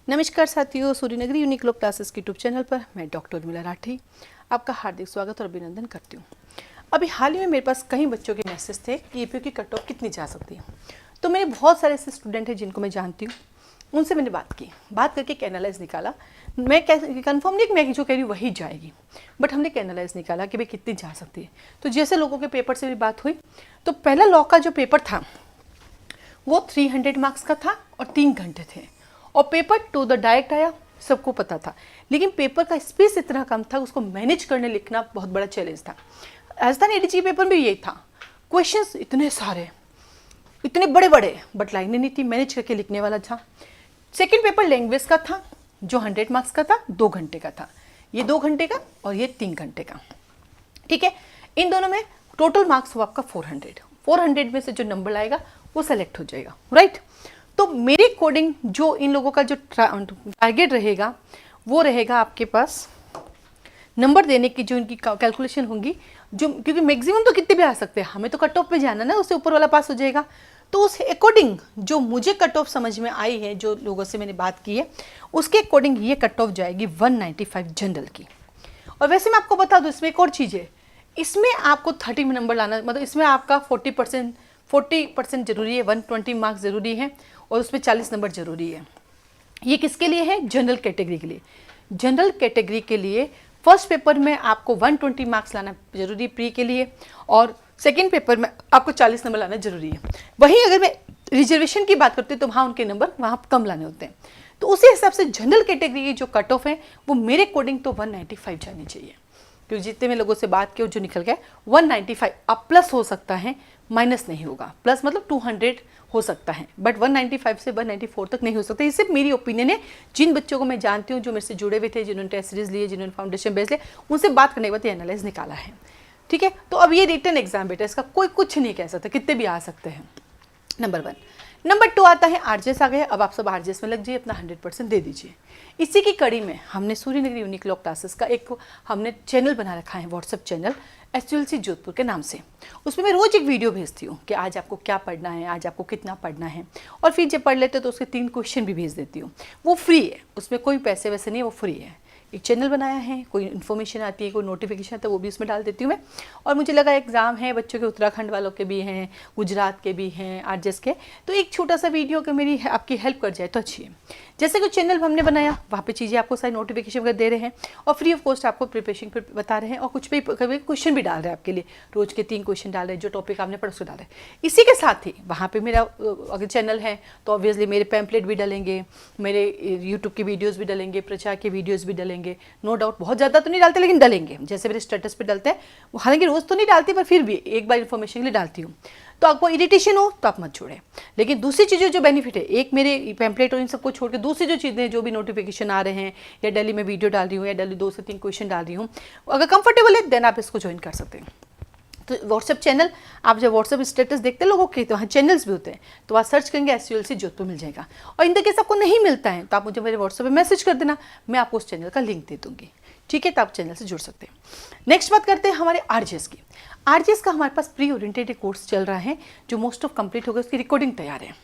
नमस्कार साथियों, सूर्यनगरी यूनिक लोक क्लासेस के यूट्यूब चैनल पर मैं डॉक्टर उर्मिला राठी आपका हार्दिक स्वागत और अभिनंदन करती हूँ। अभी हाल ही में मेरे पास कई बच्चों के मैसेज थे कि एपीयू की कट ऑफ कितनी जा सकती है। तो मेरे बहुत सारे ऐसे स्टूडेंट हैं जिनको मैं जानती हूँ, उनसे मैंने बात करके एक एनालाइज निकाला। मैं कन्फर्म नहीं कि मैं जो कह रही हूँ वही जाएगी, बट हमने एक एनालाइज निकाला कि भाई कितनी जा सकती है। तो जैसे लोगों के पेपर से भी बात हुई, तो पहला लॉ का जो पेपर था वो 300 मार्क्स का था और 3 घंटे थे, और पेपर 2 द डायरेक्ट आया, सबको पता था। लेकिन पेपर का स्पेस इतना कम था, उसको मैनेज करने लिखना बहुत बड़ा चैलेंज था। राजस्थान एडीजी पेपर में यही था, क्वेश्चंस इतने सारे, इतने बड़े बड़े, बट लाइनें नहीं थी, मैनेज करके लिखने वाला था। सेकेंड पेपर लैंग्वेज का था जो 100 मार्क्स का था, 2 घंटे का था। ये 2 घंटे का और ये 3 घंटे का, ठीक है। इन दोनों में टोटल मार्क्स हो आपका 400 में से जो नंबर आएगा वो सेलेक्ट हो जाएगा, राइट। तो मेरे अकॉर्डिंग जो इन लोगों का जो टारगेट रहेगा वो रहेगा आपके पास नंबर देने की, जो इनकी कैलकुलेशन होंगी, जो क्योंकि मैक्सिमम तो कितने भी आ सकते हैं, हमें तो कट ऑफ पे जाना ना, उससे ऊपर वाला पास हो जाएगा। तो उस अकॉर्डिंग जो मुझे कट ऑफ समझ में आई है, जो लोगों से मैंने बात की है, उसके अकॉर्डिंग ये कट ऑफ जाएगी 195 जनरल की। और वैसे मैं आपको बता दूँ, इसमें एक और चीज़ है, इसमें आपको 30 में नंबर लाना, मतलब इसमें आपका 40% जरूरी है, 120 मार्क्स जरूरी है, और उसमें 40 नंबर जरूरी है। ये किसके लिए है? जनरल कैटेगरी के लिए। जनरल कैटेगरी के लिए फर्स्ट पेपर में आपको 120 मार्क्स लाना जरूरी प्री के लिए, और सेकेंड पेपर में आपको 40 नंबर लाना जरूरी है। वहीं अगर मैं रिजर्वेशन की बात करती हूँ तो वहाँ उनके नंबर वहाँ कम लाने होते हैं। तो उसी हिसाब से जनरल कैटेगरी की जो कट ऑफ है वो मेरे अकॉर्डिंग तो 195 जानी चाहिए, क्योंकि जितने में लोगों से बात की जो निकल गया 195। अब प्लस हो सकता है, माइनस नहीं होगा। प्लस मतलब 200 हो सकता है, बट 195 से 194 तक नहीं हो सकता। ये सिर्फ मेरी ओपिनियन है। जिन बच्चों को मैं जानती हूँ, जो मेरे से जुड़े हुए थे, जिन्होंने टेस्ट सीरीज लिए, जिन्होंने फाउंडेशन बेस लिया, उनसे बात करने के बाद एनालाइज निकाला है, ठीक है। तो अब ये रिटन एग्जाम बेटा, इसका कोई कुछ नहीं कह सकता, कितने भी आ सकते हैं, नंबर 1। नंबर 2 आता है आरजेएस आ गए। अब आप सब आरजेएस में लग जाइए, अपना 100% दे दीजिए। इसी की कड़ी में हमने सूर्यनगरी यूनिक लॉ क्लासेस का एक हमने चैनल बना रखा है, व्हाट्सएप चैनल एसयूएलसी जोधपुर के नाम से। उसमें मैं रोज एक वीडियो भेजती हूँ कि आज आपको क्या पढ़ना है, आज आपको कितना पढ़ना है, और फिर जब पढ़ लेते तो उसके 3 क्वेश्चन भी भेज देती हूँ। वो फ्री है, उसमें कोई पैसे वैसे नहीं, वो फ्री है। एक चैनल बनाया है, कोई इन्फॉर्मेशन आती है, कोई नोटिफिकेशन आता है, वो भी उसमें डाल देती हूँ मैं। और मुझे लगा एग्जाम है बच्चों के, उत्तराखंड वालों के भी हैं, गुजरात के भी हैं, आरजेएस के, तो एक छोटा सा वीडियो कि मेरी आपकी हेल्प कर जाए तो अच्छी है। जैसे कि चैनल हमने बनाया, वहाँ पे चीज़ें आपको सारी नोटिफिकेशन वगैरह दे रहे हैं, और फ्री ऑफ कॉस्ट आपको प्रिपरेशन पर बता रहे हैं, और कुछ भी कभी क्वेश्चन भी डाल रहे हैं आपके लिए, रोज के 3 क्वेश्चन डाल रहे हैं, जो टॉपिक आपने पढ़ा उसको डाल रहे हैं। इसी के साथ ही वहाँ पे मेरा अगर चैनल है तो ऑब्वियसली मेरे पैम्पलेट भी डलेंगे, मेरे यूट्यूब की वीडियोज़ भी डलेंगे, प्रचार के वीडियोज़ भी डलेंगे। नो डाउट बहुत ज़्यादा तो नहीं डालते, लेकिन डलेंगे। जैसे मेरे स्टेटस पे डलते हैं, हालांकि रोज़ तो नहीं डालती, पर फिर भी एक बार इन्फॉर्मेशन के लिए डालती हूँ। तो आपको इरिटेशन हो तो आप मत छोड़ें। लेकिन दूसरी चीज़ें जो बेनिफिट है, एक मेरे पैम्पलेट और इन सबको छोड़ के दूसरी जो चीज़ें, जो भी नोटिफिकेशन आ रहे हैं, या डेली में वीडियो डाल रही हूँ, या डेली 2 से 3 क्वेश्चन डाल रही हूँ, अगर कंफर्टेबल है देन आप इसको ज्वाइन कर सकते हैं। तो व्हाट्सएप चैनल, आप जब व्हाट्सएप स्टेटस देखते लोगों के, तो वहाँ चैनल्स भी होते हैं, तो वहाँ सर्च करेंगे एसयूएलसी जोधपुर मिल जाएगा। और इन केस आपको नहीं मिलता है तो आप मुझे मेरे व्हाट्सएप पे मैसेज कर देना, मैं आपको उस चैनल का लिंक दे दूँगी, ठीक है। तो आप चैनल से जुड़ सकते हैं। नेक्स्ट बात करते हैं हमारे आरजेएस की। आरजेएस का हमारे पास प्री ओरिएंटेड कोर्स चल रहा है, जो मोस्ट ऑफ कंप्लीट हो गया, उसकी रिकॉर्डिंग तैयार है।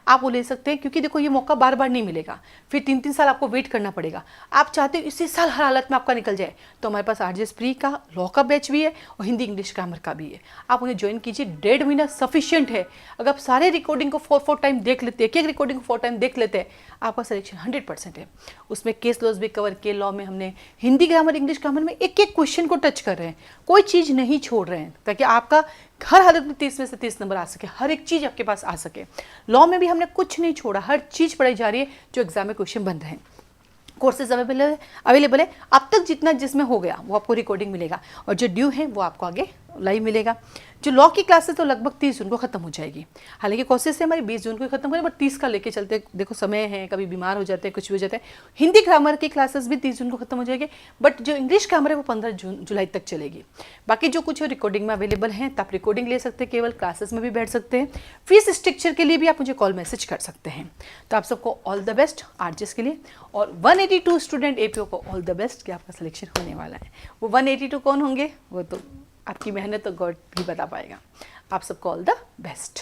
आप वो ले सकते हैं, क्योंकि देखो ये मौका बार बार नहीं मिलेगा, फिर 3-3 साल आपको वेट करना पड़ेगा। आप चाहते हो इसी साल हर हालत में आपका निकल जाए, तो हमारे पास आरजेएस प्री का लॉ का बैच भी है और हिंदी इंग्लिश ग्रामर का भी है। आप उन्हें ज्वाइन कीजिए, 1.5 महीना सफिशियंट है। अगर आप सारे रिकॉर्डिंग को 4 टाइम देख लेते हैं, एक रिकॉर्डिंग को 4 टाइम देख लेते हैं, आपका सिलेक्शन 100% है। उसमें केस लॉज भी कवर किए, लॉ में हमने हिंदी ग्रामर इंग्लिश ग्रामर में एक एक क्वेश्चन को टच कर रहे हैं, कोई चीज़ नहीं छोड़ रहे हैं, ताकि आपका हर हालत में 30 में से 30 नंबर आ सके, हर एक चीज़ आपके पास आ सके। लॉ में भी हमने कुछ नहीं छोड़ा, हर चीज़ पढ़ाई जा रही है जो एग्जाम में क्वेश्चन बन रहे हैं। कोर्सेज अवेलेबल है। अब तक जितना जिसमें हो गया वो आपको रिकॉर्डिंग मिलेगा, और जो ड्यू है वो आपको आगे लाइव मिलेगा। जो लॉ की क्लासेस तो लगभग 30 जून को खत्म हो जाएगी। हालांकि कोर्सेज से हमारी 20 जून को खत्म हो रही है, बट 30 का लेके चलते, देखो समय है, कभी बीमार हो जाते हैं, कुछ भी हो जाता है। हिंदी ग्रामर की क्लासेस भी 30 जून को खत्म हो जाएगी, बट जो इंग्लिश ग्रामर है वो 15 जुलाई तक चलेगी। बाकी जो कुछ रिकॉर्डिंग में अवेलेबल है, तो आप रिकॉर्डिंग ले सकते हैं, केवल क्लासेस में भी बैठ सकते हैं। फीस स्ट्रक्चर के लिए भी आप मुझे कॉल मैसेज कर सकते हैं। तो आप सबको ऑल द बेस्ट आरजेएस के लिए, और 182 स्टूडेंट एपीओ को ऑल द बेस्ट कि आपका सिलेक्शन होने वाला है। वो 182 कौन होंगे वो तो आपकी मेहनत तो गॉड भी बता पाएगा। आप सबको ऑल द बेस्ट।